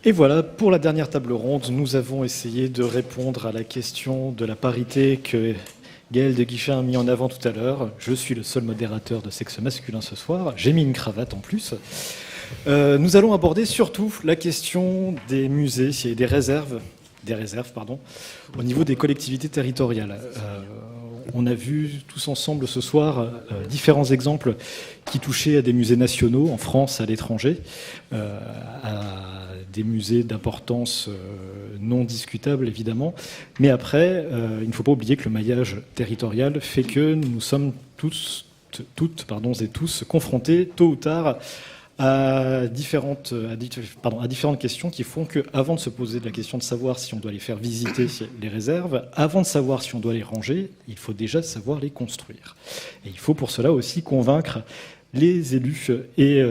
Et voilà, pour la dernière table ronde, nous avons essayé de répondre à la question de la parité que Gaël de Guichet a mis en avant tout à l'heure. Je suis le seul modérateur de sexe masculin ce soir. J'ai mis une cravate en plus. Nous allons aborder surtout la question des musées et des réserves, au niveau des collectivités territoriales. On a vu tous ensemble ce soir différents exemples qui touchaient à des musées nationaux en France, à l'étranger, à des musées d'importance non discutable évidemment. Mais après, il ne faut pas oublier que le maillage territorial fait que nous sommes toutes et tous confrontés tôt ou tard à différentes questions qui font qu'avant de se poser la question de savoir si on doit les faire visiter les réserves, avant de savoir si on doit les ranger, il faut déjà savoir les construire. Et il faut pour cela aussi convaincre les élus et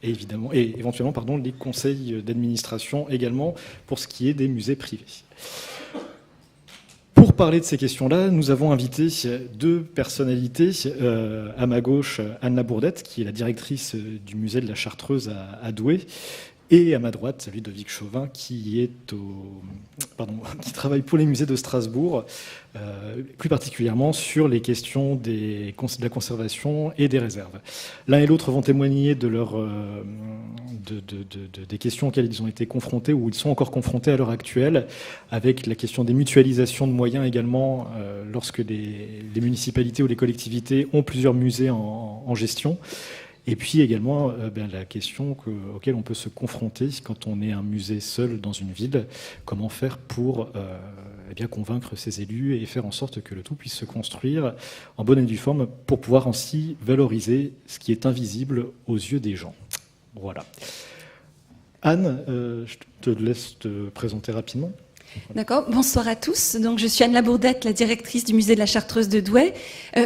éventuellement les conseils d'administration également pour ce qui est des musées privés. Pour parler de ces questions-là, nous avons invité deux personnalités. À ma gauche, Anne Labourdette, qui est la directrice du musée de la Chartreuse à Douai, et à ma droite, Ludovic Chauvin, qui travaille pour les musées de Strasbourg, plus particulièrement sur les questions de la conservation et des réserves. L'un et l'autre vont témoigner de des questions auxquelles ils ont été confrontés ou ils sont encore confrontés à l'heure actuelle, avec la question des mutualisations de moyens également, lorsque les municipalités ou les collectivités ont plusieurs musées en gestion. Et puis également la question auquel on peut se confronter quand on est un musée seul dans une ville, comment faire pour convaincre ses élus et faire en sorte que le tout puisse se construire en bonne et due forme pour pouvoir ainsi valoriser ce qui est invisible aux yeux des gens. Voilà. Anne, je te laisse te présenter rapidement. D'accord, bonsoir à tous. Donc, je suis Anne Labourdette, la directrice du musée de la Chartreuse de Douai,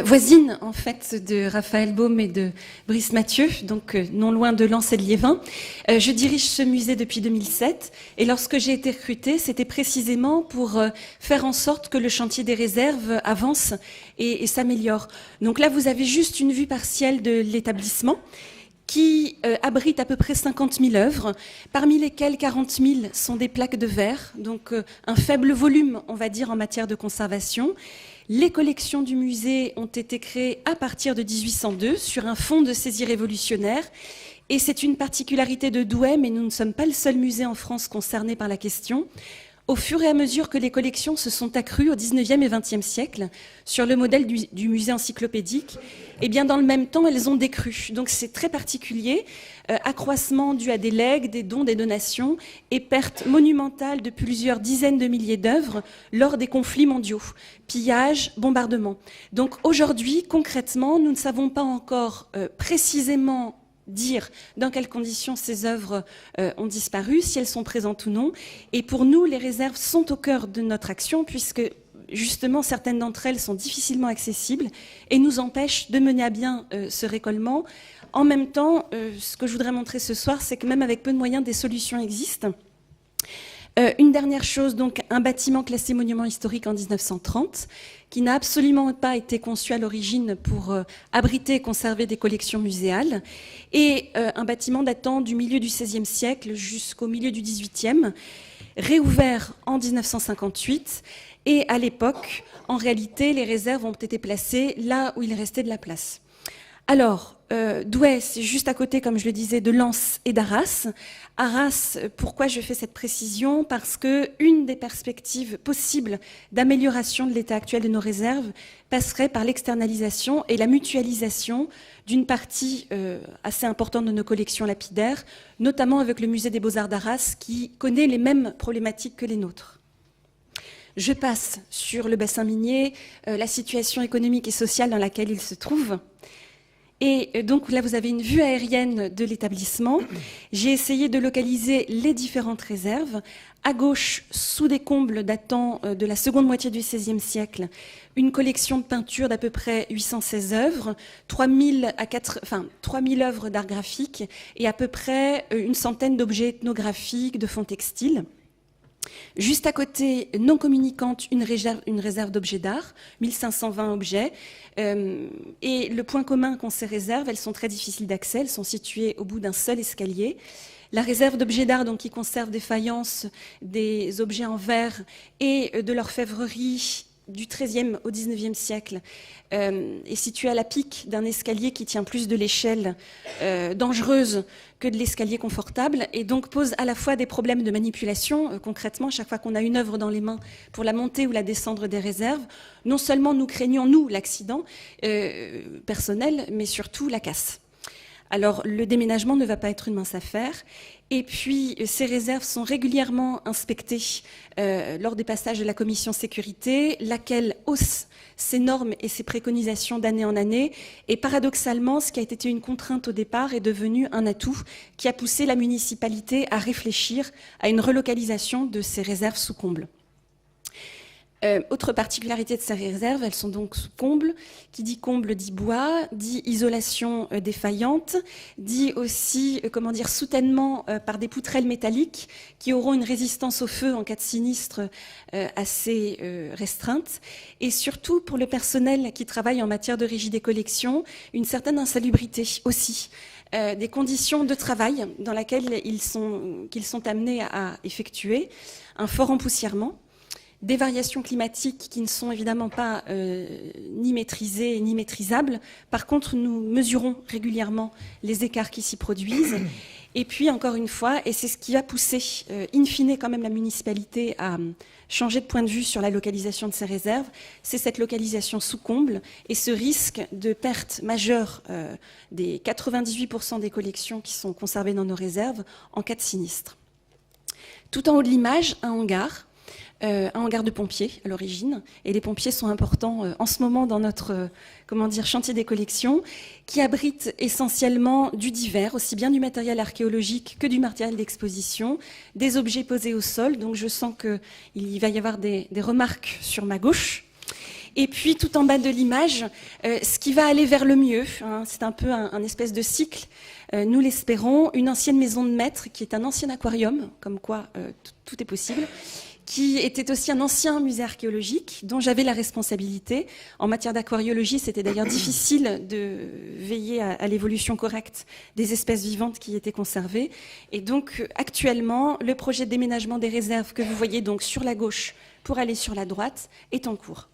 voisine en fait de Raphaël Baume et de Brice Mathieu, donc non loin de Lens et de Liévin. Je dirige ce musée depuis 2007 et lorsque j'ai été recrutée, c'était précisément pour faire en sorte que le chantier des réserves avance et s'améliore. Donc là, vous avez juste une vue partielle de l'établissement qui abrite à peu près 50 000 œuvres, parmi lesquelles 40 000 sont des plaques de verre, donc un faible volume, on va dire, en matière de conservation. Les collections du musée ont été créées à partir de 1802 sur un fonds de saisie révolutionnaire. Et c'est une particularité de Douai, mais nous ne sommes pas le seul musée en France concerné par la question. Au fur et à mesure que les collections se sont accrues au XIXe et XXe siècle, sur le modèle du musée encyclopédique, eh bien dans le même temps, elles ont décru. Donc c'est très particulier, accroissement dû à des legs, des dons, des donations, et perte monumentale de plusieurs dizaines de milliers d'œuvres lors des conflits mondiaux, pillages, bombardements. Donc aujourd'hui, concrètement, nous ne savons pas encore précisément dire dans quelles conditions ces œuvres ont disparu, si elles sont présentes ou non. Et pour nous, les réserves sont au cœur de notre action, puisque justement, certaines d'entre elles sont difficilement accessibles et nous empêchent de mener à bien ce récolement. En même temps, ce que je voudrais montrer ce soir, c'est que même avec peu de moyens, des solutions existent. Une dernière chose, donc un bâtiment classé monument historique en 1930, qui n'a absolument pas été conçu à l'origine pour abriter et conserver des collections muséales, et un bâtiment datant du milieu du XVIe siècle jusqu'au milieu du XVIIIe, réouvert en 1958, et à l'époque, en réalité, les réserves ont été placées là où il restait de la place. Alors, Douai, c'est juste à côté, comme je le disais, de Lens et d'Arras. Arras, pourquoi je fais cette précision? Parce que une des perspectives possibles d'amélioration de l'état actuel de nos réserves passerait par l'externalisation et la mutualisation d'une partie assez importante de nos collections lapidaires, notamment avec le musée des Beaux-Arts d'Arras, qui connaît les mêmes problématiques que les nôtres. Je passe sur le bassin minier, la situation économique et sociale dans laquelle il se trouve. Et donc là, vous avez une vue aérienne de l'établissement. J'ai essayé de localiser les différentes réserves. À gauche, sous des combles datant de la seconde moitié du XVIe siècle, une collection de peintures d'à peu près 816 œuvres, 3000 œuvres d'art graphique et à peu près une centaine d'objets ethnographiques, de fonds textiles. Juste à côté, non communicante, une réserve d'objets d'art, 1520 objets. Et le point commun qu'ont ces réserves, elles sont très difficiles d'accès, elles sont situées au bout d'un seul escalier. La réserve d'objets d'art, donc qui conserve des faïences, des objets en verre et de l'orfèvrerie du XIIIe au XIXe siècle, est située à la pique d'un escalier qui tient plus de l'échelle dangereuse que de l'escalier confortable, et donc pose à la fois des problèmes de manipulation. Concrètement, chaque fois qu'on a une œuvre dans les mains pour la monter ou la descendre des réserves, non seulement nous craignons, nous, l'accident personnel, mais surtout la casse. Alors, le déménagement ne va pas être une mince affaire. Et puis, ces réserves sont régulièrement inspectées lors des passages de la commission sécurité, laquelle hausse ses normes et ses préconisations d'année en année. Et paradoxalement, ce qui a été une contrainte au départ est devenu un atout qui a poussé la municipalité à réfléchir à une relocalisation de ces réserves sous comble. Autre particularité de ces réserves, elles sont donc sous comble. Qui dit comble dit bois, dit isolation défaillante, dit aussi soutènement par des poutrelles métalliques qui auront une résistance au feu en cas de sinistre assez restreinte. Et surtout pour le personnel qui travaille en matière de régie des collections, une certaine insalubrité aussi. Des conditions de travail dans lesquelles qu'ils sont amenés à effectuer, un fort empoussièrement, des variations climatiques qui ne sont évidemment pas ni maîtrisées ni maîtrisables. Par contre, nous mesurons régulièrement les écarts qui s'y produisent. Et puis, encore une fois, et c'est ce qui va pousser, in fine, quand même la municipalité à changer de point de vue sur la localisation de ces réserves, c'est cette localisation sous comble et ce risque de perte majeure des 98% des collections qui sont conservées dans nos réserves en cas de sinistre. Tout en haut de l'image, un hangar de pompiers à l'origine, et les pompiers sont importants en ce moment dans notre chantier des collections, qui abrite essentiellement du divers, aussi bien du matériel archéologique que du matériel d'exposition, des objets posés au sol, donc je sens qu'il va y avoir des remarques sur ma gauche. Et puis tout en bas de l'image, ce qui va aller vers le mieux, c'est un peu un espèce de cycle, nous l'espérons, une ancienne maison de maître qui est un ancien aquarium, comme quoi tout est possible, qui était aussi un ancien musée archéologique dont j'avais la responsabilité. En matière d'aquariologie, c'était d'ailleurs difficile de veiller à l'évolution correcte des espèces vivantes qui étaient conservées. Et donc, actuellement, le projet de déménagement des réserves que vous voyez donc sur la gauche pour aller sur la droite est en cours.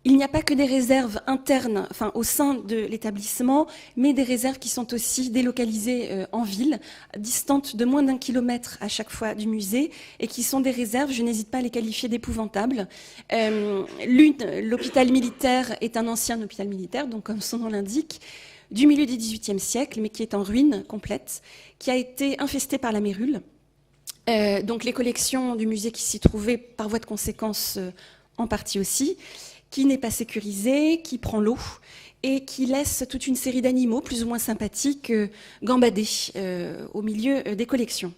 Il n'y a pas que des réserves internes, au sein de l'établissement, mais des réserves qui sont aussi délocalisées en ville, distantes de moins d'1 kilomètre à chaque fois du musée, et qui sont des réserves, je n'hésite pas à les qualifier d'épouvantables. L'hôpital militaire est un ancien hôpital militaire, donc comme son nom l'indique, du milieu du XVIIIe siècle, mais qui est en ruine complète, qui a été infesté par la mérule. Donc les collections du musée qui s'y trouvaient, par voie de conséquence, en partie aussi, qui n'est pas sécurisé, qui prend l'eau et qui laisse toute une série d'animaux plus ou moins sympathiques gambader au milieu des collections.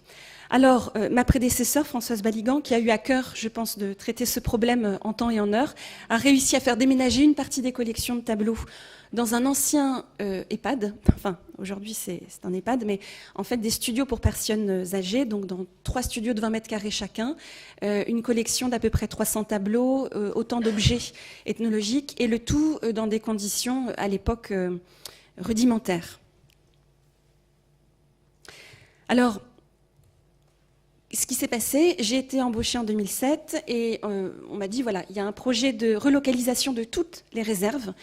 Alors, ma prédécesseure, Françoise Baligan, qui a eu à cœur, je pense, de traiter ce problème en temps et en heure, a réussi à faire déménager une partie des collections de tableaux dans un ancien EHPAD, aujourd'hui c'est un EHPAD, mais en fait des studios pour personnes âgées, donc dans 3 studios de 20 mètres carrés chacun, une collection d'à peu près 300 tableaux, autant d'objets ethnologiques, et le tout dans des conditions à l'époque rudimentaires. Alors, ce qui s'est passé, j'ai été embauchée en 2007 et on m'a dit, voilà, il y a un projet de relocalisation de toutes les réserves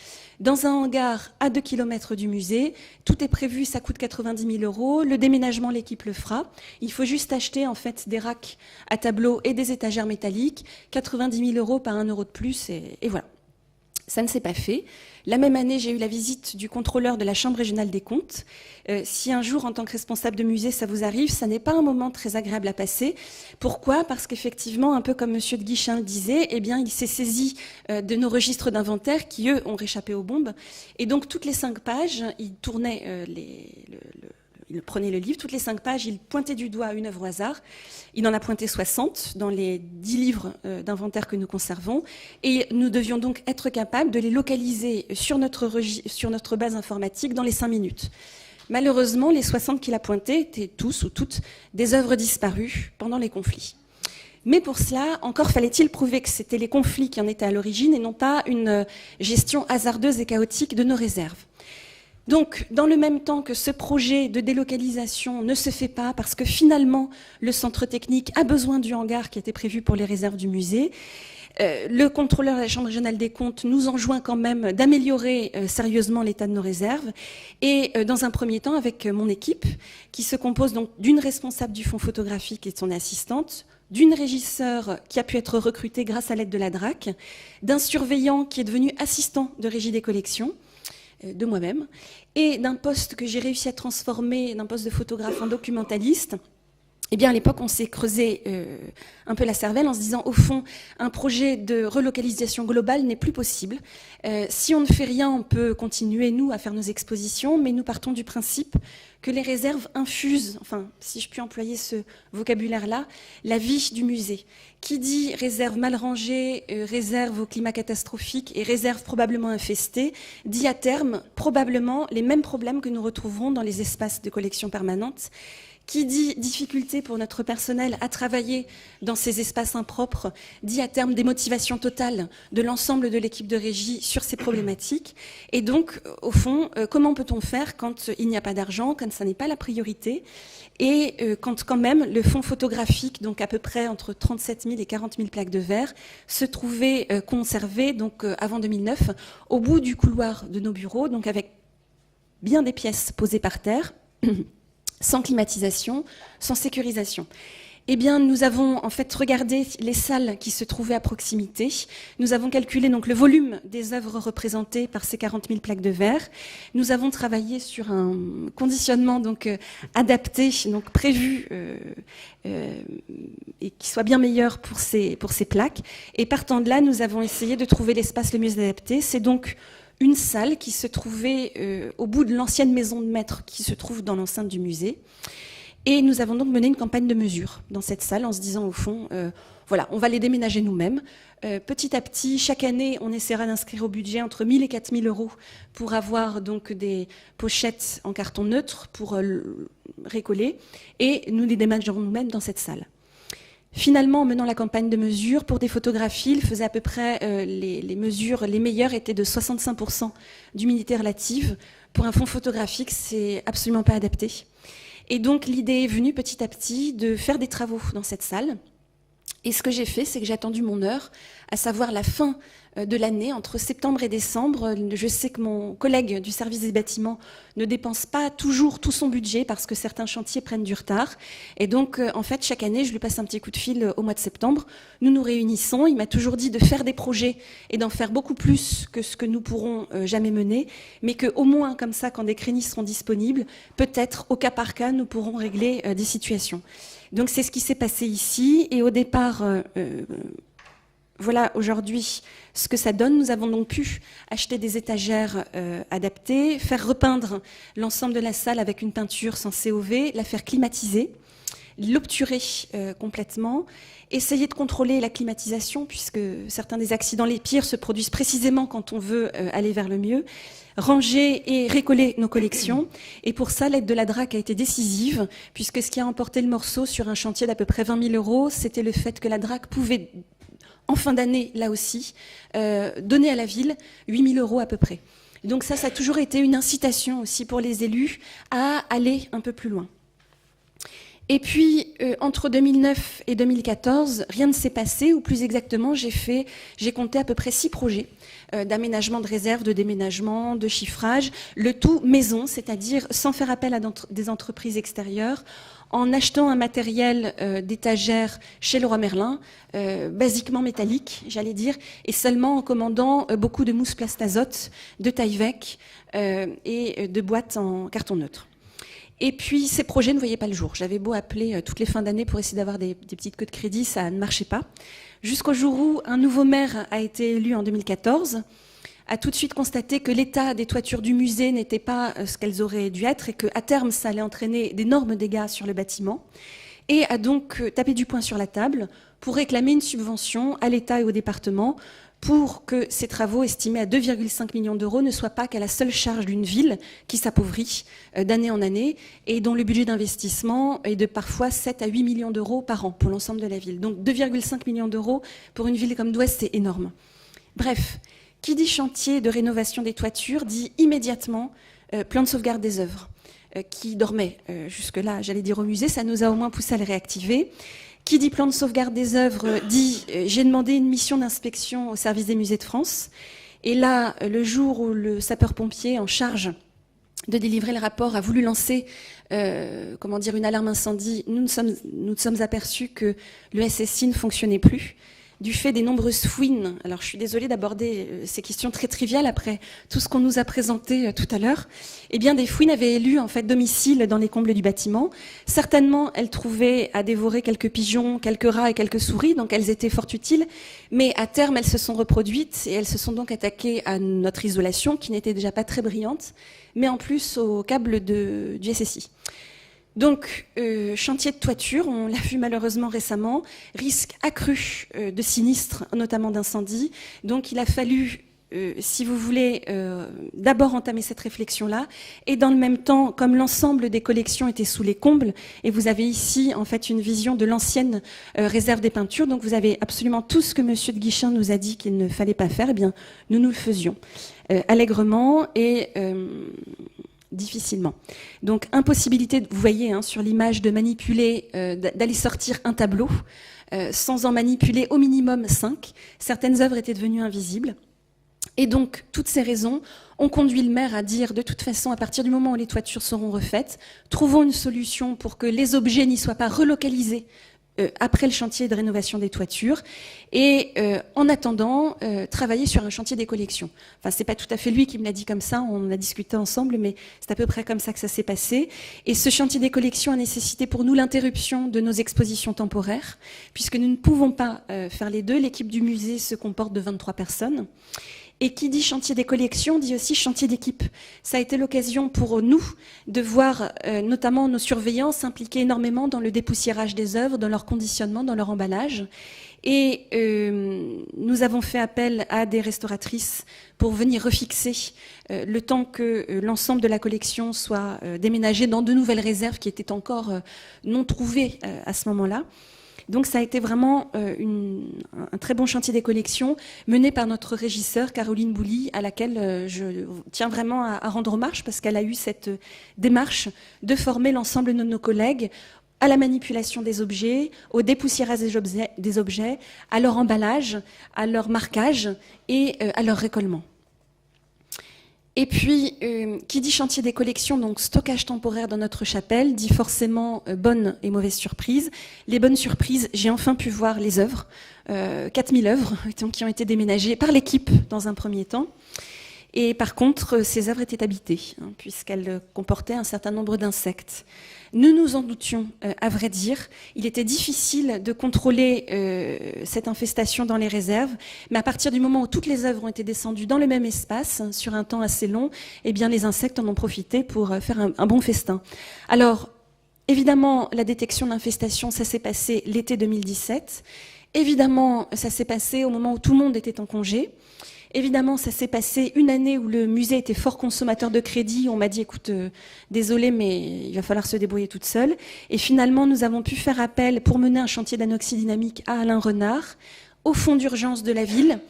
dans un hangar à 2 km du musée. Tout est prévu, ça coûte 90 000 €. Le déménagement, l'équipe le fera. Il faut juste acheter en fait des racks à tableaux et des étagères métalliques. 90 000 € par 1 € de plus et voilà. Ça ne s'est pas fait. La même année, j'ai eu la visite du contrôleur de la Chambre régionale des comptes. Si un jour, en tant que responsable de musée, ça vous arrive, ça n'est pas un moment très agréable à passer. Pourquoi ? Parce qu'effectivement, un peu comme M. de Guichin le disait, eh bien, il s'est saisi de nos registres d'inventaire qui, eux, ont réchappé aux bombes. Et donc, toutes les 5 pages, il tournait il prenait le livre, toutes les 5 pages, il pointait du doigt une œuvre au hasard. Il en a pointé 60 dans les 10 livres d'inventaire que nous conservons. Et nous devions donc être capables de les localiser sur notre base informatique dans les 5 minutes. Malheureusement, les 60 qu'il a pointés étaient tous ou toutes des œuvres disparues pendant les conflits. Mais pour cela, encore fallait-il prouver que c'était les conflits qui en étaient à l'origine et non pas une gestion hasardeuse et chaotique de nos réserves. Donc, dans le même temps que ce projet de délocalisation ne se fait pas, parce que finalement, le centre technique a besoin du hangar qui était prévu pour les réserves du musée, le contrôleur de la Chambre régionale des comptes nous enjoint quand même d'améliorer sérieusement l'état de nos réserves. Et dans un premier temps, avec mon équipe, qui se compose donc d'une responsable du fonds photographique et de son assistante, d'une régisseur qui a pu être recrutée grâce à l'aide de la DRAC, d'un surveillant qui est devenu assistant de régie des collections, de moi-même, et d'un poste que j'ai réussi à transformer d'un poste de photographe en documentaliste. Eh bien, à l'époque, on s'est creusé un peu la cervelle en se disant, au fond, un projet de relocalisation globale n'est plus possible. Si on ne fait rien, on peut continuer, nous, à faire nos expositions, mais nous partons du principe que les réserves infusent, enfin, si je puis employer ce vocabulaire-là, la vie du musée. Qui dit réserve mal rangée, réserve au climat catastrophique et réserve probablement infestée, dit à terme probablement les mêmes problèmes que nous retrouverons dans les espaces de collection permanente. Qui dit difficulté pour notre personnel à travailler dans ces espaces impropres, dit à terme démotivation totale de l'ensemble de l'équipe de régie sur ces problématiques. Et donc, au fond, comment peut-on faire quand il n'y a pas d'argent, quand ça n'est pas la priorité, et quand même le fonds photographique, donc à peu près entre 37 000 et 40 000 plaques de verre, se trouvait conservé, donc avant 2009, au bout du couloir de nos bureaux, donc avec bien des pièces posées par terre, sans climatisation, sans sécurisation. Eh bien, nous avons en fait regardé les salles qui se trouvaient à proximité. Nous avons calculé donc le volume des œuvres représentées par ces 40 000 plaques de verre. Nous avons travaillé sur un conditionnement donc adapté, donc prévu et qui soit bien meilleur pour ces plaques. Et partant de là, nous avons essayé de trouver l'espace le mieux adapté. C'est donc une salle qui se trouvait au bout de l'ancienne maison de maître qui se trouve dans l'enceinte du musée. Et nous avons donc mené une campagne de mesure dans cette salle en se disant au fond, voilà, on va les déménager nous-mêmes. Petit à petit, chaque année, on essaiera d'inscrire au budget entre 1 000 et 4 000 euros pour avoir donc des pochettes en carton neutre pour récoller. Et nous les déménagerons nous-mêmes dans cette salle. Finalement, en menant la campagne de mesure, pour des photographies, il faisait à peu près les mesures, les meilleures étaient de 65% d'humidité relative. Pour un fond photographique, c'est absolument pas adapté. Et donc, l'idée est venue petit à petit de faire des travaux dans cette salle. Et ce que j'ai fait, c'est que j'ai attendu mon heure, à savoir la fin de l'année, entre septembre et décembre. Je sais que mon collègue du service des bâtiments ne dépense pas toujours tout son budget parce que certains chantiers prennent du retard. Et donc, en fait, chaque année, je lui passe un petit coup de fil au mois de septembre. Nous nous réunissons. Il m'a toujours dit de faire des projets et d'en faire beaucoup plus que ce que nous pourrons jamais mener, mais qu'au moins, comme ça, quand des crédits seront disponibles, peut-être, au cas par cas, nous pourrons régler des situations. Donc, c'est ce qui s'est passé ici. Et au départ, voilà aujourd'hui ce que ça donne. Nous avons donc pu acheter des étagères adaptées, faire repeindre l'ensemble de la salle avec une peinture sans COV, la faire climatiser, l'obturer complètement, essayer de contrôler la climatisation puisque certains des accidents les pires se produisent précisément quand on veut aller vers le mieux, ranger et récoller nos collections. Et pour ça, l'aide de la DRAC a été décisive puisque ce qui a emporté le morceau sur un chantier d'à peu près 20 000 euros, c'était le fait que la DRAC pouvait en fin d'année, là aussi, donner à la ville 8 000 euros à peu près. Donc ça a toujours été une incitation aussi pour les élus à aller un peu plus loin. Et puis, entre 2009 et 2014, rien ne s'est passé, ou plus exactement, j'ai compté à peu près 6 projets d'aménagement de réserve, de déménagement, de chiffrage, le tout maison, c'est-à-dire sans faire appel à des entreprises extérieures, en achetant un matériel d'étagère chez Leroy Merlin, basiquement métallique, j'allais dire, et seulement en commandant beaucoup de mousse plastazote, de Tyvek et de boîtes en carton neutre. Et puis, ces projets ne voyaient pas le jour. J'avais beau appeler toutes les fins d'année pour essayer d'avoir des petites queues de crédit, ça ne marchait pas. Jusqu'au jour où un nouveau maire a été élu en 2014, a tout de suite constaté que l'état des toitures du musée n'était pas ce qu'elles auraient dû être et qu'à terme, ça allait entraîner d'énormes dégâts sur le bâtiment, et a donc tapé du poing sur la table pour réclamer une subvention à l'État et au département pour que ces travaux estimés à 2,5 millions d'euros ne soient pas qu'à la seule charge d'une ville qui s'appauvrit d'année en année et dont le budget d'investissement est de parfois 7 à 8 millions d'euros par an pour l'ensemble de la ville. Donc 2,5 millions d'euros pour une ville comme Douai, c'est énorme. Bref, qui dit chantier de rénovation des toitures dit immédiatement plan de sauvegarde des œuvres, qui dormait jusque-là, j'allais dire au musée, ça nous a au moins poussé à le réactiver. Qui dit plan de sauvegarde des œuvres dit j'ai demandé une mission d'inspection au service des musées de France. Et là, le jour où le sapeur-pompier en charge de délivrer le rapport a voulu lancer une alarme incendie, nous sommes aperçus que le SSI ne fonctionnait plus. Du fait des nombreuses fouines, alors je suis désolée d'aborder ces questions très triviales après tout ce qu'on nous a présenté tout à l'heure, eh bien des fouines avaient élu en fait domicile dans les combles du bâtiment. Certainement, elles trouvaient à dévorer quelques pigeons, quelques rats et quelques souris, donc elles étaient fort utiles, mais à terme, elles se sont reproduites et elles se sont donc attaquées à notre isolation, qui n'était déjà pas très brillante, mais en plus au câble du SSI. Donc, chantier de toiture, on l'a vu malheureusement récemment, risque accru de sinistres, notamment d'incendie. Donc, il a fallu, si vous voulez, d'abord entamer cette réflexion-là. Et dans le même temps, comme l'ensemble des collections étaient sous les combles, et vous avez ici, en fait, une vision de l'ancienne réserve des peintures. Donc, vous avez absolument tout ce que M. de Guichen nous a dit qu'il ne fallait pas faire. Eh bien, nous le faisions allègrement et difficilement. Donc, impossibilité, vous voyez sur l'image, de manipuler, d'aller sortir un tableau, sans en manipuler au minimum 5. Certaines œuvres étaient devenues invisibles. Et donc, toutes ces raisons ont conduit le maire à dire, de toute façon, à partir du moment où les toitures seront refaites, trouvons une solution pour que les objets n'y soient pas relocalisés après le chantier de rénovation des toitures, et en attendant, travailler sur un chantier des collections. Enfin, c'est pas tout à fait lui qui me l'a dit comme ça, on a discuté ensemble, mais c'est à peu près comme ça que ça s'est passé. Et ce chantier des collections a nécessité pour nous l'interruption de nos expositions temporaires, puisque nous ne pouvons pas faire les deux. L'équipe du musée se comporte de 23 personnes. Et qui dit chantier des collections dit aussi chantier d'équipe. Ça a été l'occasion pour nous de voir notamment nos surveillants s'impliquer énormément dans le dépoussiérage des œuvres, dans leur conditionnement, dans leur emballage. Et nous avons fait appel à des restauratrices pour venir refixer le temps que l'ensemble de la collection soit déménagé dans de nouvelles réserves qui étaient encore non trouvées à ce moment-là. Donc ça a été vraiment un très bon chantier des collections mené par notre régisseur Caroline Bouly, à laquelle je tiens vraiment à rendre hommage parce qu'elle a eu cette démarche de former l'ensemble de nos collègues à la manipulation des objets, au dépoussiérage des objets, à leur emballage, à leur marquage et à leur récollement. Et puis, qui dit chantier des collections, donc stockage temporaire dans notre chapelle, dit forcément bonnes et mauvaises surprises. Les bonnes surprises, j'ai enfin pu voir les œuvres, 4000 œuvres qui ont été déménagées par l'équipe dans un premier temps. Et par contre, ces œuvres étaient habitées, puisqu'elles comportaient un certain nombre d'insectes. Nous nous en doutions, à vrai dire. Il était difficile de contrôler cette infestation dans les réserves, mais à partir du moment où toutes les œuvres ont été descendues dans le même espace, sur un temps assez long, eh bien les insectes en ont profité pour faire un bon festin. Alors, évidemment, la détection d'infestation, ça s'est passé l'été 2017. Évidemment, ça s'est passé au moment où tout le monde était en congé. Évidemment, ça s'est passé une année où le musée était fort consommateur de crédit. On m'a dit, écoute, désolé, mais il va falloir se débrouiller toute seule. Et finalement, nous avons pu faire appel pour mener un chantier d'anoxie dynamique à Alain Renard, au fonds d'urgence de la ville,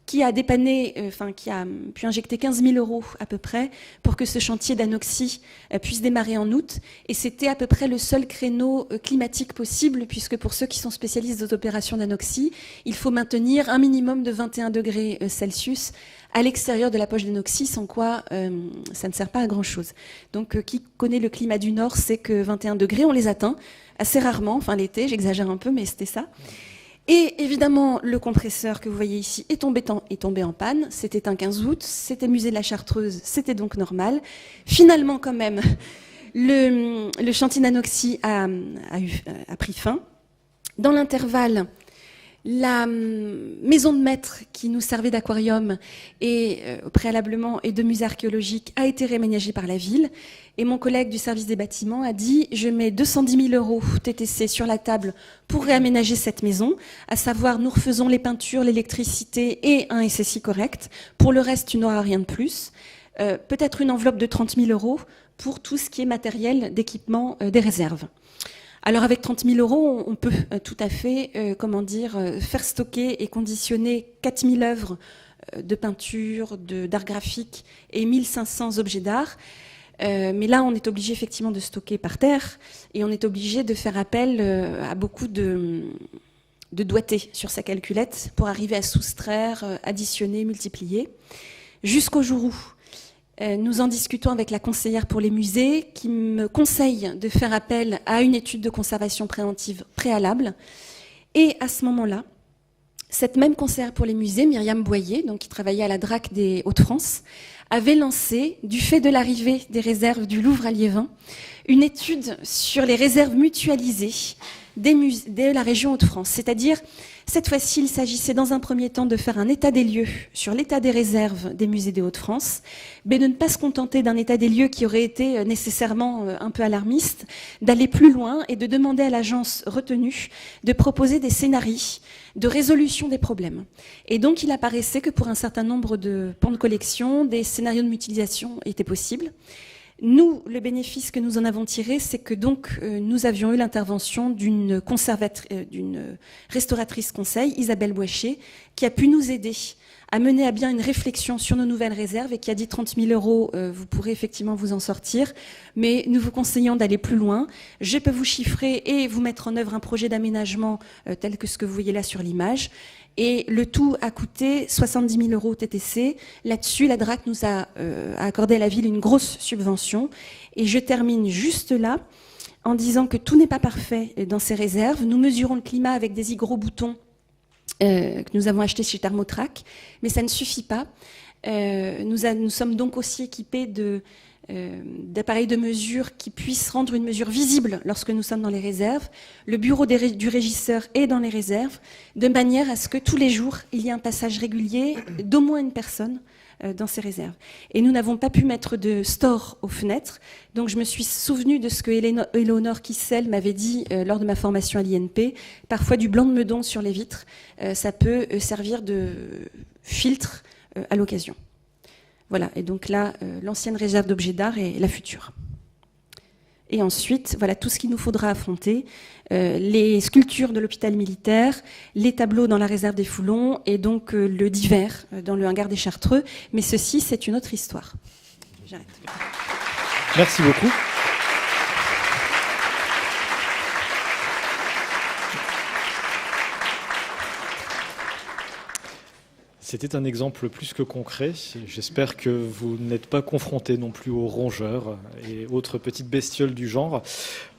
qui a dépanné, qui a pu injecter 15 000 € à peu près pour que ce chantier d'anoxie puisse démarrer en août. Et c'était à peu près le seul créneau climatique possible, puisque pour ceux qui sont spécialistes des opérations d'anoxie, il faut maintenir un minimum de 21 degrés Celsius à l'extérieur de la poche d'anoxie, sans quoi ça ne sert pas à grand-chose. Donc, qui connaît le climat du Nord sait que 21 degrés, on les atteint assez rarement, enfin l'été, j'exagère un peu, mais c'était ça. Et évidemment, le compresseur que vous voyez ici est tombé en panne. C'était un 15 août, c'était musée de la Chartreuse, c'était donc normal. Finalement, quand même, le chantier d'anoxie a pris fin. Dans l'intervalle, la maison de maître qui nous servait d'aquarium et préalablement et de musée archéologique a été réaménagée par la ville. Et mon collègue du service des bâtiments a dit « Je mets 210 000 € TTC sur la table pour réaménager cette maison, à savoir nous refaisons les peintures, l'électricité et un SSI correct. Pour le reste, tu n'auras rien de plus. Peut-être une enveloppe de 30 000 € pour tout ce qui est matériel d'équipement des réserves. » Alors avec 30 000 €, on peut tout à fait, faire stocker et conditionner 4 000 œuvres de peinture, d'art graphique et 1 500 objets d'art. Mais là, on est obligé effectivement de stocker par terre et on est obligé de faire appel à beaucoup de doigté sur sa calculette pour arriver à soustraire, additionner, multiplier, jusqu'au jour où nous en discutons avec la conseillère pour les musées qui me conseille de faire appel à une étude de conservation préventive préalable. Et à ce moment-là, cette même conseillère pour les musées, Myriam Boyer, donc qui travaillait à la DRAC des Hauts-de-France, avait lancé, du fait de l'arrivée des réserves du Louvre à Liévin, une étude sur les réserves mutualisées de la région Hauts-de-France. C'est-à-dire, cette fois-ci, il s'agissait dans un premier temps de faire un état des lieux sur l'état des réserves des musées des Hauts-de-France, mais de ne pas se contenter d'un état des lieux qui aurait été nécessairement un peu alarmiste, d'aller plus loin et de demander à l'agence retenue de proposer des scénarios de résolution des problèmes. Et donc, il apparaissait que pour un certain nombre de pans de collection, des scénarios de mutualisation étaient possibles. Nous, le bénéfice que nous en avons tiré, c'est que donc nous avions eu l'intervention d'une restauratrice conseil, Isabelle Boischer, qui a pu nous aider à mener à bien une réflexion sur nos nouvelles réserves et qui a dit 30 000 €, vous pourrez effectivement vous en sortir, mais nous vous conseillons d'aller plus loin. Je peux vous chiffrer et vous mettre en œuvre un projet d'aménagement tel que ce que vous voyez là sur l'image. Et le tout a coûté 70 000 € au TTC. Là-dessus, la DRAC nous a accordé à la ville une grosse subvention. Et je termine juste là en disant que tout n'est pas parfait dans ces réserves. Nous mesurons le climat avec des hygroboutons que nous avons achetés chez Thermotrac, mais ça ne suffit pas. Nous sommes donc aussi équipés d'appareils de mesure qui puissent rendre une mesure visible lorsque nous sommes dans les réserves. Le bureau du régisseur est dans les réserves, de manière à ce que tous les jours, il y ait un passage régulier d'au moins une personne dans ces réserves. Et nous n'avons pas pu mettre de store aux fenêtres, donc je me suis souvenue de ce que Éléonore Kissel m'avait dit lors de ma formation à l'INP. Parfois du blanc de meudon sur les vitres, ça peut servir de filtre à l'occasion. Voilà, et donc là, l'ancienne réserve d'objets d'art et la future. Et ensuite, voilà tout ce qu'il nous faudra affronter. Les sculptures de l'hôpital militaire, les tableaux dans la réserve des Foulons et donc le divers dans le hangar des Chartreux. Mais ceci, c'est une autre histoire. J'arrête. Merci beaucoup. C'était un exemple plus que concret. J'espère que vous n'êtes pas confrontés non plus aux rongeurs et autres petites bestioles du genre.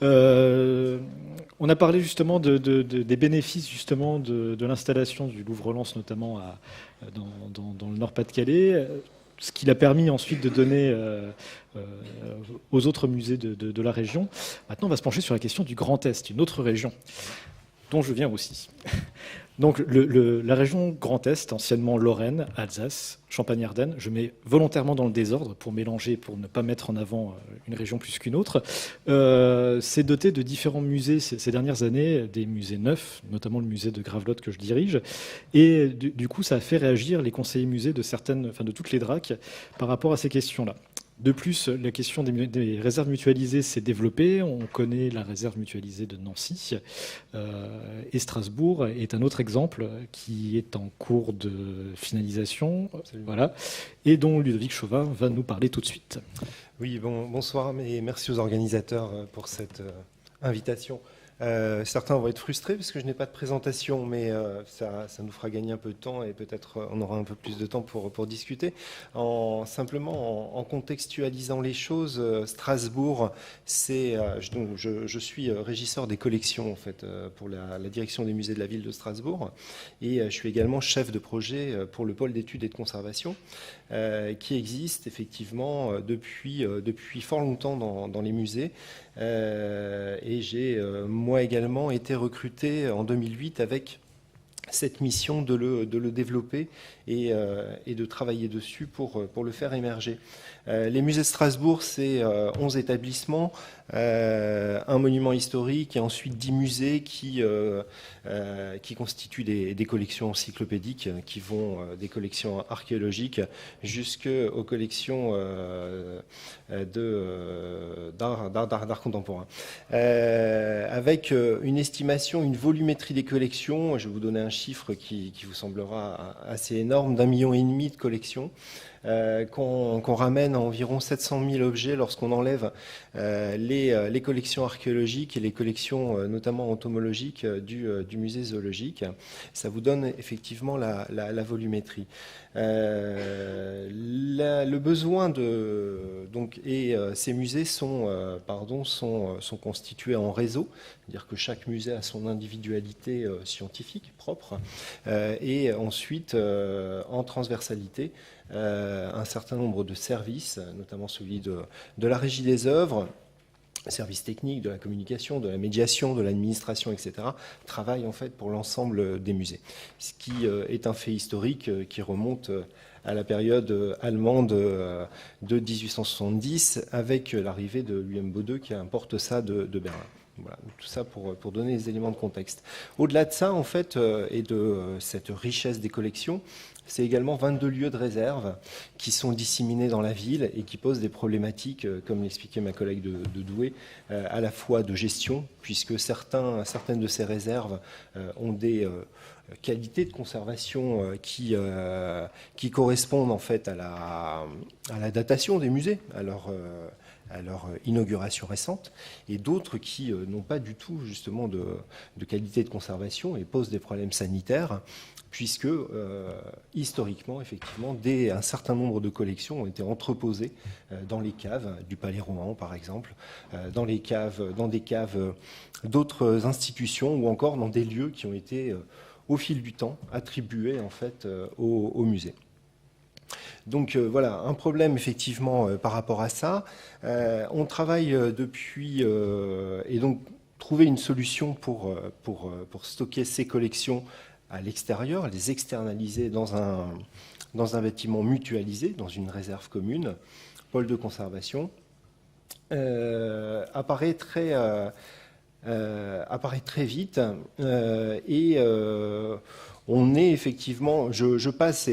On a parlé justement des bénéfices justement de l'installation du Louvre-Lens, notamment dans le Nord-Pas-de-Calais, ce qui l'a permis ensuite de donner aux autres musées de la région. Maintenant, on va se pencher sur la question du Grand Est, une autre région dont je viens aussi. Donc la région Grand Est, anciennement Lorraine, Alsace, Champagne-Ardenne, je mets volontairement dans le désordre pour mélanger, pour ne pas mettre en avant une région plus qu'une autre, s'est doté de différents musées ces dernières années, des musées neufs, notamment le musée de Gravelotte que je dirige, et du coup ça a fait réagir les conseillers musées de toutes les DRAC par rapport à ces questions-là. De plus, la question des réserves mutualisées s'est développée. On connaît la réserve mutualisée de Nancy et Strasbourg est un autre exemple qui est en cours de finalisation, voilà, et dont Ludovic Chauvin va nous parler tout de suite. Oui, bonsoir et merci aux organisateurs pour cette invitation. Certains vont être frustrés parce que je n'ai pas de présentation, mais ça nous fera gagner un peu de temps et peut-être on aura un peu plus de temps pour discuter. Simplement en contextualisant les choses, Strasbourg, je suis régisseur des collections en fait pour la direction des musées de la ville de Strasbourg et je suis également chef de projet pour le pôle d'études et de conservation qui existe effectivement depuis fort longtemps dans les musées. Et j'ai moi également été recruté en 2008 avec cette mission de le développer et de travailler dessus pour le faire émerger. Les musées de Strasbourg, c'est 11 établissements, un monument historique et ensuite 10 musées qui constituent des collections encyclopédiques qui vont des collections archéologiques jusqu'aux collections d'art contemporain. Avec une estimation, une volumétrie des collections, je vais vous donner un chiffre qui vous semblera assez énorme, d'1,5 million de collections. qu'on ramène à environ 700 000 objets lorsqu'on enlève les collections archéologiques et les collections notamment entomologiques du musée zoologique. Ça vous donne effectivement la volumétrie. Le besoin ces musées sont constitués en réseau, c'est-à-dire que chaque musée a son individualité scientifique propre, et ensuite en transversalité un certain nombre de services, notamment celui de la régie des œuvres, services techniques, de la communication, de la médiation, de l'administration, etc., travaillent en fait pour l'ensemble des musées. Ce qui est un fait historique qui remonte à la période allemande de 1870, avec l'arrivée de Wilhelm Bode qui importe ça de Berlin. Voilà, tout ça pour donner les éléments de contexte. Au-delà de ça, en fait, et de cette richesse des collections, c'est également 22 lieux de réserve qui sont disséminés dans la ville et qui posent des problématiques, comme l'expliquait ma collègue de Douai, à la fois de gestion, puisque certaines de ces réserves ont des qualités de conservation qui correspondent en fait à la datation des musées, à leur inauguration récente, et d'autres qui n'ont pas du tout justement de qualité de conservation et posent des problèmes sanitaires, puisque historiquement, effectivement, un certain nombre de collections ont été entreposées dans les caves du Palais Rohan, par exemple, dans des caves d'autres institutions, ou encore dans des lieux qui ont été, au fil du temps, attribués en fait au musée. Donc voilà, un problème effectivement par rapport à ça. On travaille depuis, et donc trouver une solution pour stocker ces collections à l'extérieur, les externaliser dans un bâtiment mutualisé, dans une réserve commune, pôle de conservation, apparaît très vite, et on est effectivement, je passe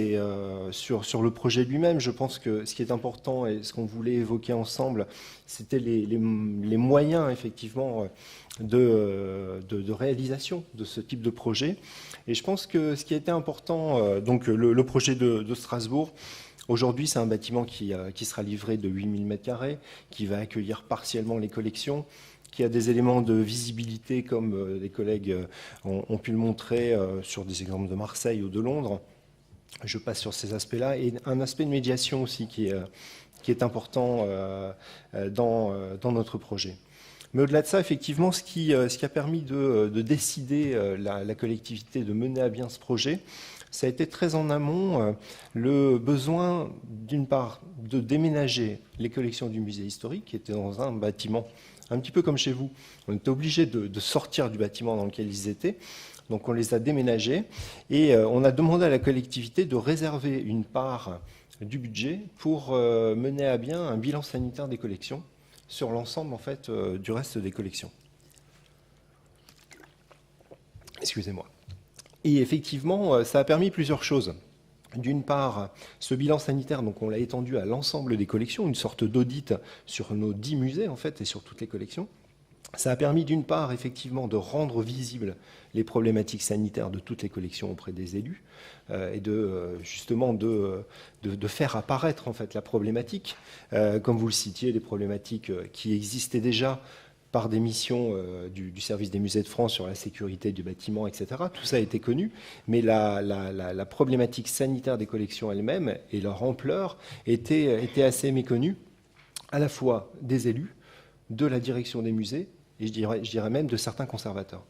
sur le projet lui-même. Je pense que ce qui est important et ce qu'on voulait évoquer ensemble, c'était les moyens effectivement de réalisation de ce type de projet. Et je pense que ce qui a été important, donc le projet de Strasbourg, aujourd'hui c'est un bâtiment qui sera livré de 8000 m², qui va accueillir partiellement les collections, qui a des éléments de visibilité, comme les collègues ont pu le montrer sur des exemples de Marseille ou de Londres. Je passe sur ces aspects-là. Et un aspect de médiation aussi qui est important dans notre projet. Mais au-delà de ça, effectivement, ce qui a permis de décider la collectivité de mener à bien ce projet, ça a été très en amont le besoin, d'une part, de déménager les collections du musée historique, qui étaient dans un bâtiment un petit peu comme chez vous. On était obligé de sortir du bâtiment dans lequel ils étaient. Donc on les a déménagés et on a demandé à la collectivité de réserver une part du budget pour mener à bien un bilan sanitaire des collections sur l'ensemble en fait du reste des collections. Excusez-moi. Et effectivement, ça a permis plusieurs choses. D'une part, ce bilan sanitaire, donc on l'a étendu à l'ensemble des collections, une sorte d'audit sur nos 10 musées en fait et sur toutes les collections. Ça a permis d'une part effectivement de rendre visibles les problématiques sanitaires de toutes les collections auprès des élus et justement de faire apparaître en fait la problématique, comme vous le citiez, les problématiques qui existaient déjà par des missions du service des musées de France sur la sécurité du bâtiment, etc. Tout ça a été connu, mais la problématique sanitaire des collections elles-mêmes et leur ampleur était assez méconnue, à la fois des élus, de la direction des musées, et je dirais même de certains conservateurs.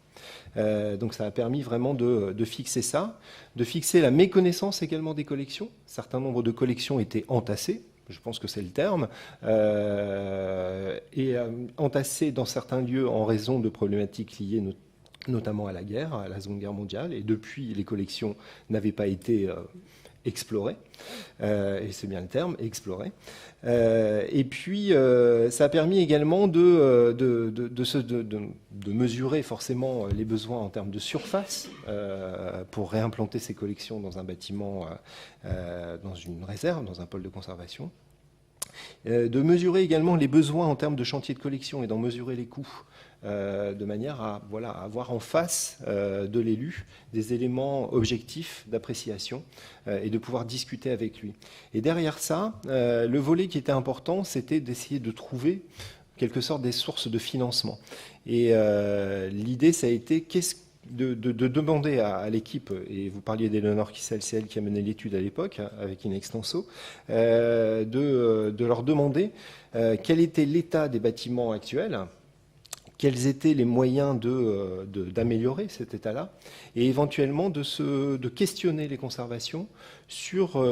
Donc ça a permis vraiment de fixer ça, de fixer la méconnaissance également des collections. Un certain nombre de collections étaient entassées, je pense que c'est le terme, et entassés dans certains lieux en raison de problématiques liées notamment à la guerre, à la Seconde Guerre mondiale, et depuis les collections n'avaient pas été explorées, et c'est bien le terme, explorées. Et puis ça a permis également de mesurer forcément les besoins en termes de surface pour réimplanter ces collections dans un bâtiment, dans une réserve, dans un pôle de conservation. De mesurer également les besoins en termes de chantier de collection et d'en mesurer les coûts de manière à avoir en face de l'élu des éléments objectifs d'appréciation et de pouvoir discuter avec lui. Et derrière ça, le volet qui était important, c'était d'essayer de trouver en quelque sorte des sources de financement. Et l'idée, ça a été de demander à l'équipe, et vous parliez d'Éléonore Kissel, c'est elle qui a mené l'étude à l'époque, avec Inextenso, de leur demander quel était l'état des bâtiments actuels, quels étaient les moyens d'améliorer cet état-là, et éventuellement de questionner les conservations sur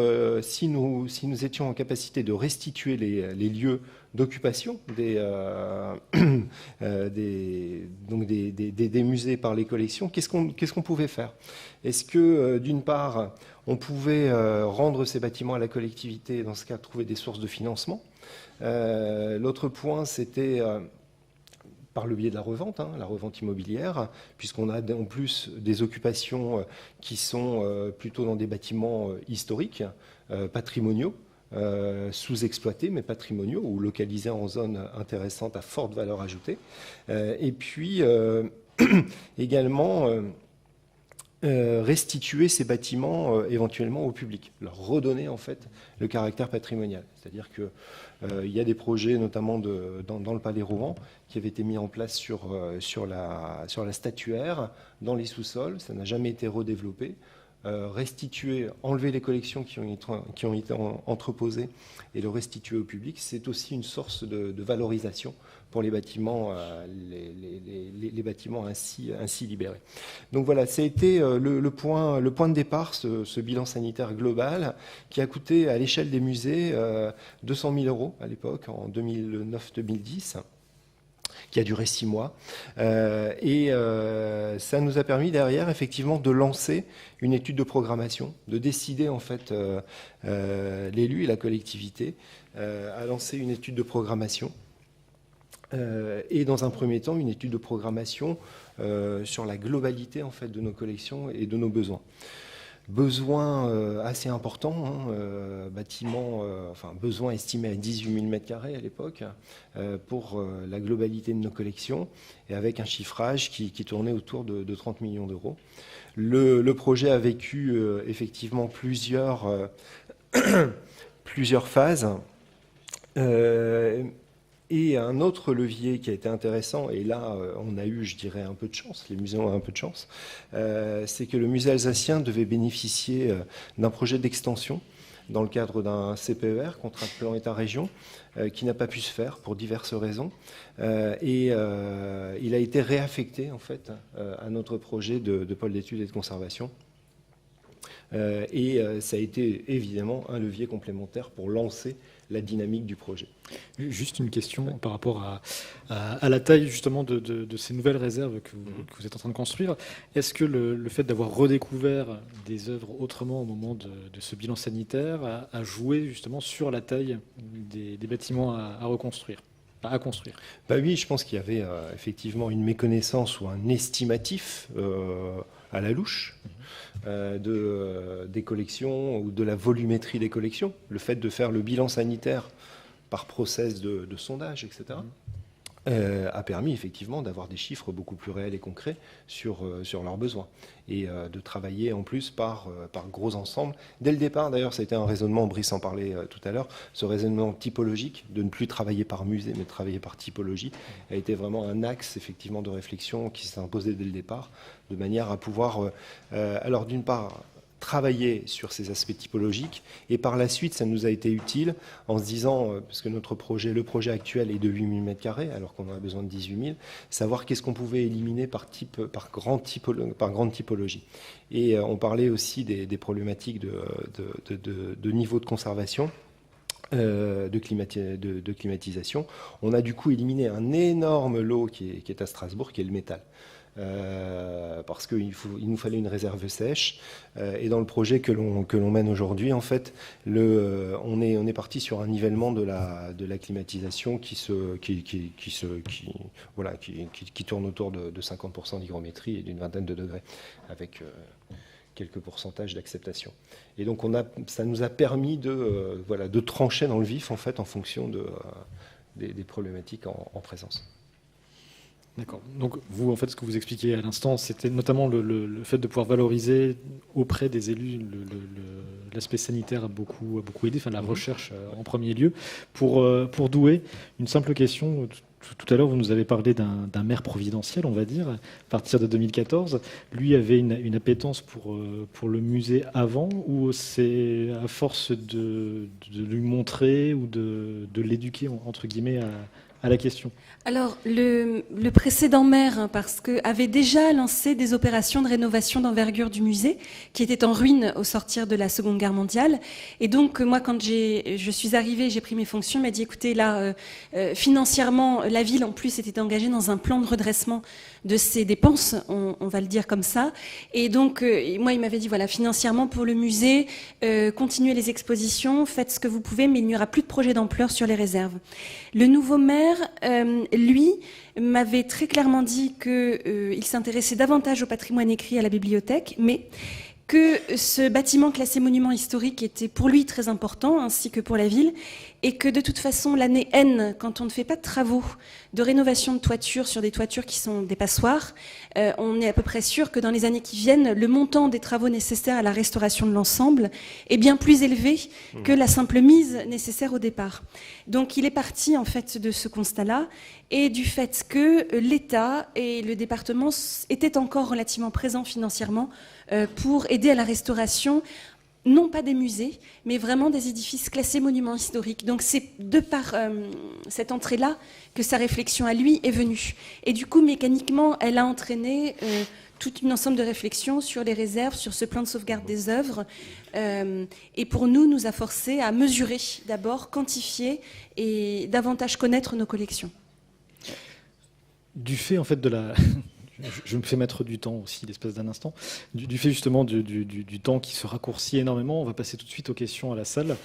si nous étions en capacité de restituer les lieux d'occupation des musées par les collections. Qu'est-ce qu'on pouvait faire? Est-ce que, d'une part, on pouvait rendre ces bâtiments à la collectivité, et dans ce cas, trouver des sources de financement? L'autre point, c'était par le biais de la revente immobilière, puisqu'on a en plus des occupations qui sont plutôt dans des bâtiments historiques, patrimoniaux, sous-exploités, mais patrimoniaux, ou localisés en zone intéressante à forte valeur ajoutée. Et puis, également, restituer ces bâtiments éventuellement au public, leur redonner en fait le caractère patrimonial. C'est-à-dire que il y a des projets, notamment dans le Palais Rouen, qui avaient été mis en place sur la statuaire, dans les sous-sols. Ça n'a jamais été redéveloppé. Restituer, enlever les collections qui ont été entreposées et le restituer au public, c'est aussi une source de valorisation pour les bâtiments, les bâtiments ainsi libérés. Donc voilà, ça a été le point de départ, ce bilan sanitaire global, qui a coûté à l'échelle des musées 200 000 € à l'époque, en 2009-2010. Qui a duré 6 mois. Et ça nous a permis derrière, effectivement, de lancer une étude de programmation, de décider, en fait, l'élu et la collectivité à lancer une étude de programmation. Et dans un premier temps, une étude de programmation sur la globalité, en fait, de nos collections et de nos besoins. Besoin assez important, besoin estimé à 18 000 m² à l'époque pour la globalité de nos collections et avec un chiffrage qui tournait autour de 30 millions d'euros. Le projet a vécu effectivement plusieurs phases. Et un autre levier qui a été intéressant, et là on a eu, je dirais, un peu de chance, les musées ont un peu de chance, c'est que le musée alsacien devait bénéficier d'un projet d'extension dans le cadre d'un CPER, contrat de plan État-région, qui n'a pas pu se faire pour diverses raisons. Et il a été réaffecté en fait à notre projet de pôle d'études et de conservation. Et ça a été évidemment un levier complémentaire pour lancer la dynamique du projet. Juste une question par rapport à la taille justement de ces nouvelles réserves que vous êtes en train de construire. Est-ce que le fait d'avoir redécouvert des œuvres autrement au moment de ce bilan sanitaire a joué justement sur la taille des bâtiments à reconstruire, à construire? Oui, je pense qu'il y avait effectivement une méconnaissance ou un estimatif à la louche des collections ou de la volumétrie des collections. Le fait de faire le bilan sanitaire par process de sondage, etc., a permis effectivement d'avoir des chiffres beaucoup plus réels et concrets sur leurs besoins et de travailler en plus par gros ensembles. Dès le départ, d'ailleurs, ça a été un raisonnement, Brice en parlait tout à l'heure, ce raisonnement typologique, de ne plus travailler par musée mais de travailler par typologie, a été vraiment un axe effectivement de réflexion qui s'est imposé dès le départ, de manière à pouvoir, alors d'une part, travailler sur ces aspects typologiques et par la suite ça nous a été utile en se disant, parce que le projet actuel est de 8 000 m² alors qu'on en a besoin de 18 000, savoir qu'est-ce qu'on pouvait éliminer par grande typologie. Et on parlait aussi des problématiques de niveau de conservation. De climatisation. On a du coup éliminé un énorme lot qui est à Strasbourg, qui est le métal. Parce qu'il nous fallait une réserve sèche. Et dans le projet que l'on mène aujourd'hui, en fait, on est parti sur un nivellement de la climatisation qui tourne autour de 50% d'hygrométrie et d'une vingtaine de degrés, avec quelques pourcentages d'acceptation. Et donc ça nous a permis de trancher dans le vif en fait en fonction des problématiques en présence. D'accord. Donc vous, en fait, ce que vous expliquiez à l'instant, c'était notamment le fait de pouvoir valoriser auprès des élus l'aspect sanitaire a beaucoup aidé, enfin la recherche en premier lieu. Pour Douai, une simple question. Tout à l'heure, vous nous avez parlé d'un maire providentiel, on va dire, à partir de 2014. Lui avait une appétence pour le musée avant, ou c'est à force de lui montrer ou de l'éduquer, entre guillemets, à la question? Alors, le précédent maire, parce que avait déjà lancé des opérations de rénovation d'envergure du musée, qui était en ruine au sortir de la Seconde Guerre mondiale. Et donc, moi, quand je suis arrivée, j'ai pris mes fonctions, il m'a dit, écoutez, là, financièrement, la ville, en plus, était engagée dans un plan de redressement de ses dépenses, on va le dire comme ça. Et donc, moi, il m'avait dit, voilà, financièrement, pour le musée, continuez les expositions, faites ce que vous pouvez, mais il n'y aura plus de projet d'ampleur sur les réserves. Le nouveau maire, lui, m'avait très clairement dit qu'il s'intéressait davantage au patrimoine écrit à la bibliothèque, mais que ce bâtiment classé monument historique était pour lui très important, ainsi que pour la ville, et que de toute façon, l'année N, quand on ne fait pas de travaux de rénovation de toiture sur des toitures qui sont des passoires, on est à peu près sûr que dans les années qui viennent, le montant des travaux nécessaires à la restauration de l'ensemble est bien plus élevé que la simple mise nécessaire au départ. Donc il est parti en fait de ce constat-là et du fait que l'État et le département étaient encore relativement présents financièrement pour aider à la restauration, non pas des musées, mais vraiment des édifices classés monuments historiques. Donc c'est de par cette entrée-là que sa réflexion à lui est venue. Et du coup, mécaniquement, elle a entraîné tout un ensemble de réflexions sur les réserves, sur ce plan de sauvegarde des œuvres. Et pour nous a forcé à mesurer d'abord, quantifier et davantage connaître nos collections. Du fait, en fait, de la... Je me fais mettre du temps aussi, l'espace d'un instant. Du fait justement du temps qui se raccourcit énormément, on va passer tout de suite aux questions à la salle.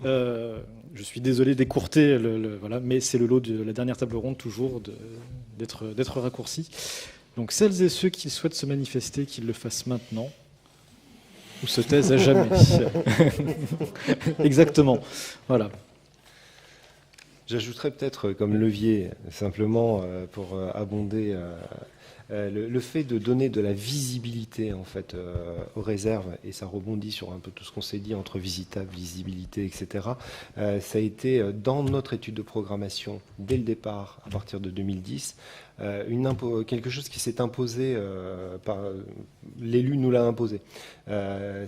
Je suis désolé d'écourter, voilà, mais c'est le lot de la dernière table ronde toujours d'être raccourci. Donc celles et ceux qui souhaitent se manifester, qu'ils le fassent maintenant ou se taisent à jamais. Exactement. Voilà. J'ajouterais peut-être comme levier, simplement pour abonder... le fait de donner de la visibilité en fait aux réserves, et ça rebondit sur un peu tout ce qu'on s'est dit entre visitable, visibilité, etc. Ça a été dans notre étude de programmation dès le départ, à partir de 2010, quelque chose qui s'est imposé par l'élu nous l'a imposé.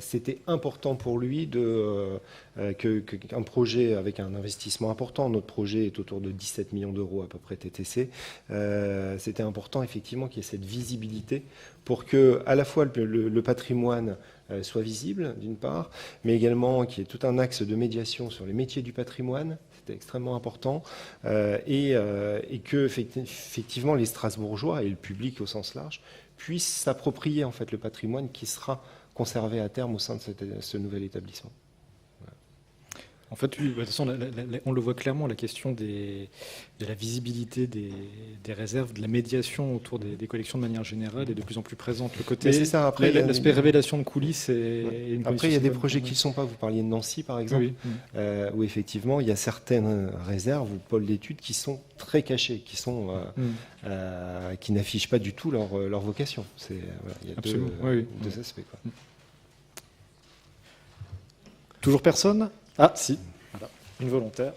C'était important pour lui qu'un projet avec un investissement important. Notre projet est autour de 17 millions d'euros à peu près TTC. C'était important effectivement qu'il y ait cette visibilité pour que à la fois le patrimoine soit visible d'une part, mais également qu'il y ait tout un axe de médiation sur les métiers du patrimoine. C'était extrêmement important et que effectivement les Strasbourgeois et le public au sens large puissent s'approprier en fait le patrimoine qui sera conservé à terme au sein de ce nouvel établissement. Voilà. En fait, oui, de toute façon, on le voit clairement, la question de la visibilité des réserves, de la médiation autour des collections de manière générale est de plus en plus présente. Le côté, c'est ça. Après, l'aspect révélation de coulisses. Après, il y a des projets qui ne sont pas. Vous parliez de Nancy, par exemple, où effectivement, il y a certaines réserves ou pôles d'études qui sont très cachés, qui n'affichent pas du tout leur vocation. Il y a deux aspects. Quoi. Toujours personne ? Ah, si, voilà, une volontaire.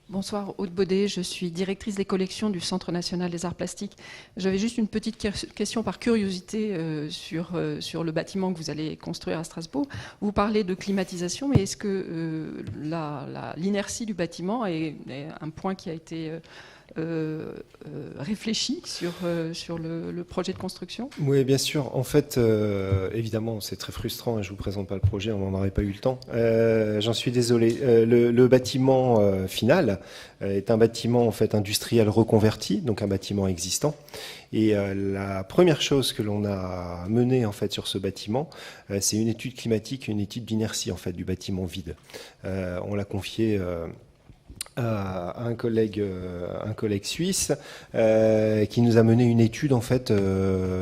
Bonsoir, Aude Baudet, je suis directrice des collections du Centre national des arts plastiques. J'avais juste une petite question par curiosité sur le bâtiment que vous allez construire à Strasbourg. Vous parlez de climatisation, mais est-ce que l'inertie du bâtiment est un point qui a été réfléchi sur le projet de construction? Oui, bien sûr. En fait, évidemment, c'est très frustrant. Je ne vous présente pas le projet, on n'en aurait pas eu le temps. J'en suis désolé. Le bâtiment final est un bâtiment en fait industriel reconverti, donc un bâtiment existant. Et la première chose que l'on a menée en fait sur ce bâtiment, c'est une étude climatique, une étude d'inertie en fait du bâtiment vide. On l'a confié à un collègue suisse qui nous a mené une étude en fait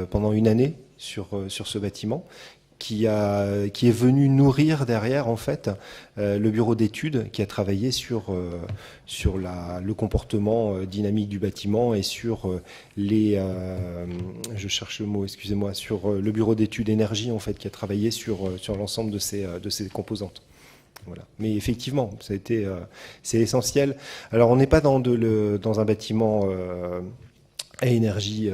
pendant une année sur ce bâtiment, qui est venu nourrir derrière en fait le bureau d'études qui a travaillé sur le comportement dynamique du bâtiment et sur je cherche le mot, excusez-moi, sur le bureau d'études énergie en fait qui a travaillé sur l'ensemble de ces composantes. Voilà. Mais effectivement, c'est essentiel. Alors, on n'est pas dans un bâtiment à énergie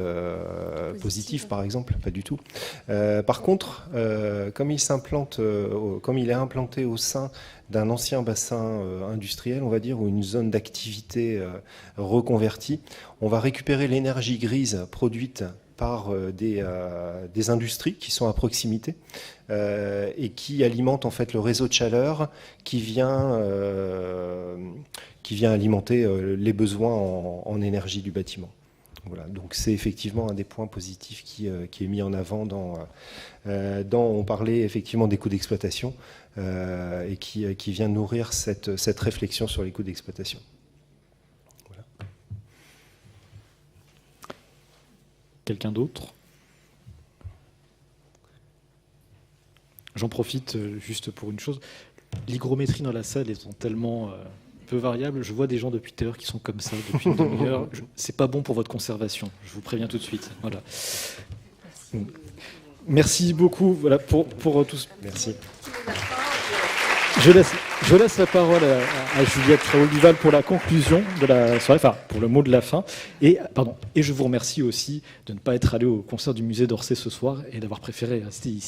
positive, par exemple, pas du tout. Par contre, comme il est implanté au sein d'un ancien bassin industriel, on va dire, ou une zone d'activité reconvertie, on va récupérer l'énergie grise produite par des industries qui sont à proximité et qui alimentent en fait le réseau de chaleur qui vient alimenter les besoins en énergie du bâtiment. Voilà, donc c'est effectivement un des points positifs qui est mis en avant on parlait effectivement des coûts d'exploitation et qui vient nourrir cette réflexion sur les coûts d'exploitation. Voilà. Quelqu'un d'autre ? J'en profite juste pour une chose. L'hygrométrie dans la salle étant tellement peu variable, je vois des gens depuis tout à l'heure qui sont comme ça depuis une demi-heure. C'est pas bon pour votre conservation, je vous préviens tout de suite. Voilà. Merci beaucoup voilà, pour tous. Merci. Je laisse la parole à Juliette Réau-Duval pour la conclusion de la soirée, enfin pour le mot de la fin. Et je vous remercie aussi de ne pas être allé au concert du musée d'Orsay ce soir et d'avoir préféré rester ici.